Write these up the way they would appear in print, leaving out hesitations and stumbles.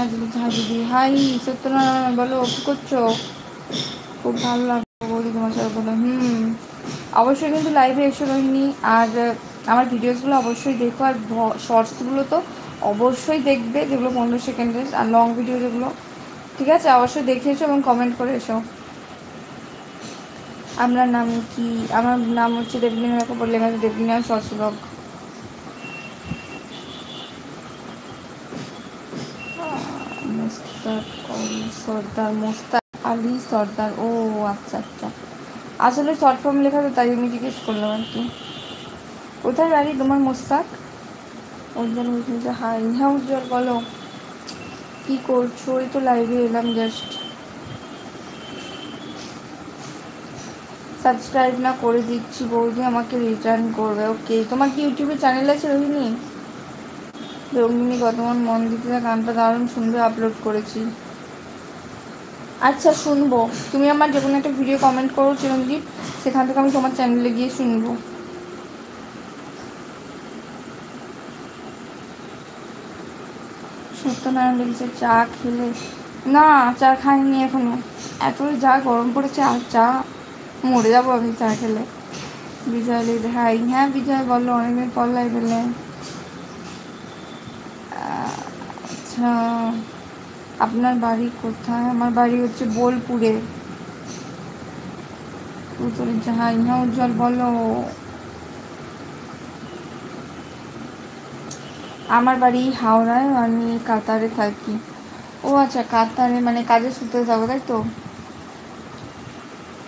High দিদি, high Satyanarayan, বলো কী করছো? খুব ভালো লাগলো বৌদি তোমার সাথে বলে। অবশ্যই কিন্তু লাইভে এসে রইনি। আর আমার ভিডিওসগুলো অবশ্যই দেখো, আর শর্টসগুলো তো অবশ্যই দেখবে, যেগুলো 15 সেকেন্ডের, আর লং ভিডিও যেগুলো, ঠিক আছে, অবশ্যই দেখে এসো এবং কমেন্ট করে এসো। আপনার নাম কি? আমার নাম হচ্ছে দেবলিনা, দেখো বললে গেছে দেবলিনা শর্টস ব্লগ। মোস্তাক আলী সর্দার, মোস্তাক আলী সর্দার, ও আচ্ছা আচ্ছা, আসলে শর্ট ফর্ম লেখা তো, তাই আমি জিজ্ঞেস করলাম আর কি। কোথায় বাড়ি তোমার মোস্তাক? উজ্জ্বল বলছে হাই। হ্যাঁ উজ্জ্বল বলো কী করছো? ওই তো লাইভে এলাম জাস্ট। সাবস্ক্রাইব না করে দিচ্ছি বৌদি, আমাকে রিটার্ন করবে। ওকে, তোমার কি ইউটিউবে চ্যানেল আছে রোহিণী? রোহিণী গতমান মন দিতে গানটা দারুণ সুন্দর আপলোড করেছি। আচ্ছা শুনবো, তুমি আমার যে কোনো একটা ভিডিও কমেন্ট করো চিরঞ্জিত, সেখান থেকে আমি তোমার চ্যানেলে গিয়ে শুনবো। সত্যনারায়ণ লিখেছে চা খেলে? না, চা খাইনি এখনো, এত যা গরম পড়েছে, আর চা মরে যাবো আমি চা খেলে। বিজয় লিখেছে হাই। হ্যাঁ বিজয় বলো, অনেকদিন পর লাইভ এলে। আচ্ছা, আপনার বাড়ি কোথায়? আমার বাড়ি হচ্ছে বোলপুরে। হাই। হ্যাঁ উজ্জ্বল বলো, আমার বাড়ি হাওড়ায়, আমি কাতারে থাকি। ও আচ্ছা, কাতারে মানে কাজের সূত্রে যাবো, তাই তো?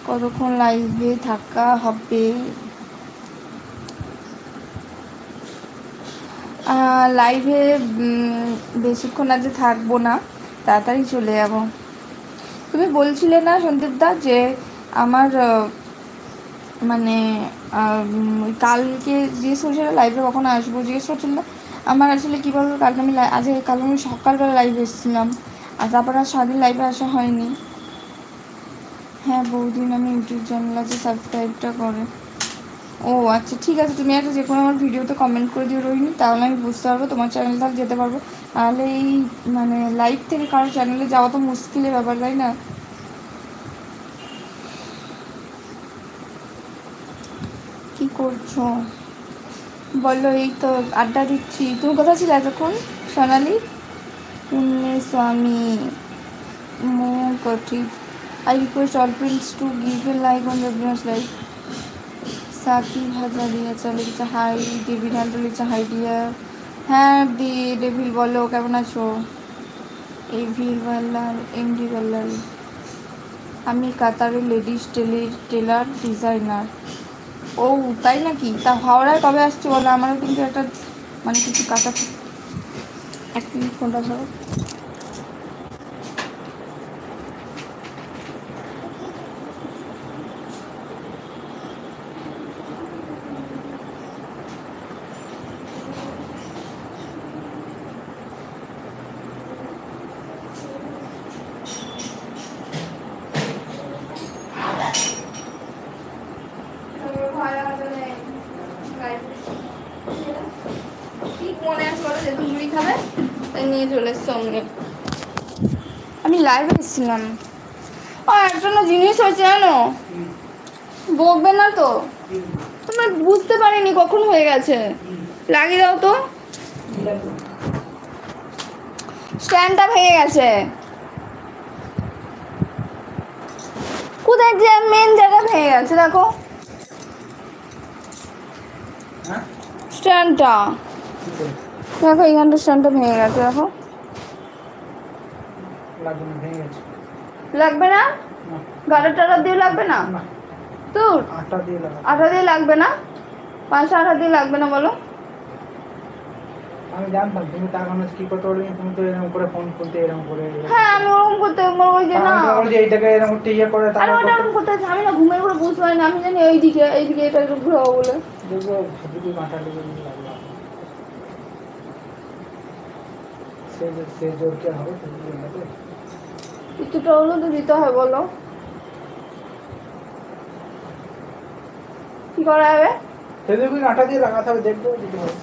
কতক্ষণ লাইভে থাকা হবে? লাইভে বেশিক্ষণ আজ থাকবো না, তাড়াতাড়ি চলে যাব। তুমি বলছিলে না সন্দীপদা যে আমার মানে কালকে জিজ্ঞেস করছিল লাইভে কখন আসবো, জিজ্ঞেস করছিল। আমার আসলে কী বলবো, কালকে আমি সকালবেলা লাইভে এসেছিলাম, আর তারপর আর সারাদিন লাইভে আসা হয়নি। হ্যাঁ বৌদিন, আমি ইউটিউব চ্যানেল আছে, সাবস্ক্রাইবটা করে। ও আচ্ছা ঠিক আছে, তুমি একটা যে কোনো আমার ভিডিওতে কমেন্ট করে দিও রোহিণী, তাহলে আমি বুঝতে পারবো তোমার চ্যানেল তাহলে যেতে পারবো। তাহলে এই মানে লাইভ থেকে কারোর চ্যানেলে যাওয়া তো মুশকিলের ব্যাপার, তাই না? কি করছো বলো? এই তো আড্ডা দিচ্ছি। তুমি কোথায় ছিলে এতক্ষণ Sonali? Swami motive, I request all friends to give a like on regular like. Sakib Hazaria লিখেছে হাই। ডেভিড হ্যান্ডো লিখেছে হাই ডিয়ার। হ্যাঁ ডেভিল বলো, কেমন আছো? Evil Ballal, MD Ballal. আমি কাতারের লেডিস টেলার ডিজাইনার। ও তাই নাকি? তা হাওড়ায় কবে আসছো বলো? আমারও কিন্তু একটা মানে কিছু কাটা। এক মিনিট ফোনটা ধরো। মনে আছে বলো যে তুমি মুড়ি খাবে, তাই নিয়ে চলে এসছো অমনি। আমি লাইভে এসেছিলাম। একটা জিনিস হয়েছে জানো, বকবে না তো? তোমার বুঝতে পারিনি কখন হয়ে গেছে। লাগিয়ে দাও তো, স্ট্যান্ডটা ভেঙে গেছে। কোথায় যে মেন জায়গা ভেঙে গেছে দেখো, স্ট্যান্ডটা দেখো, এইখানটা স্ট্যান্ডটা ভেঙে গেছে দেখো। লাগবে না? গাড়ি টাড়া দিয়ে লাগবে না? তোর আঠা দিয়ে লাগবে না? 5 আঠা দিয়ে লাগবে না বলো? আমি জানতাম তুমি টাকা মানুষ কি করতে পারবে, তুমি তো এরকম করে ফোন করতে এরকম করে। হ্যাঁ আমি ওরকম করতে ওই যে না, আমি এই টাকা এরকম ইয়ে করে তাহলে ওটা ওরকম করতে হচ্ছে। আমি না ঘুমের ঘরে বুঝতে পারি না, আমি জানি এইদিকে এটা একটু ঘুরাবো বলে। দেখবো যদি মাথা লেগে লাগবে, সে জোর কে হবে কিছুটা হলেও তো দিতে হয় বলো, কি করা যাবে? সেদিকে আটা দিয়ে লাগাতে হবে, দেখবো দিতে হবে।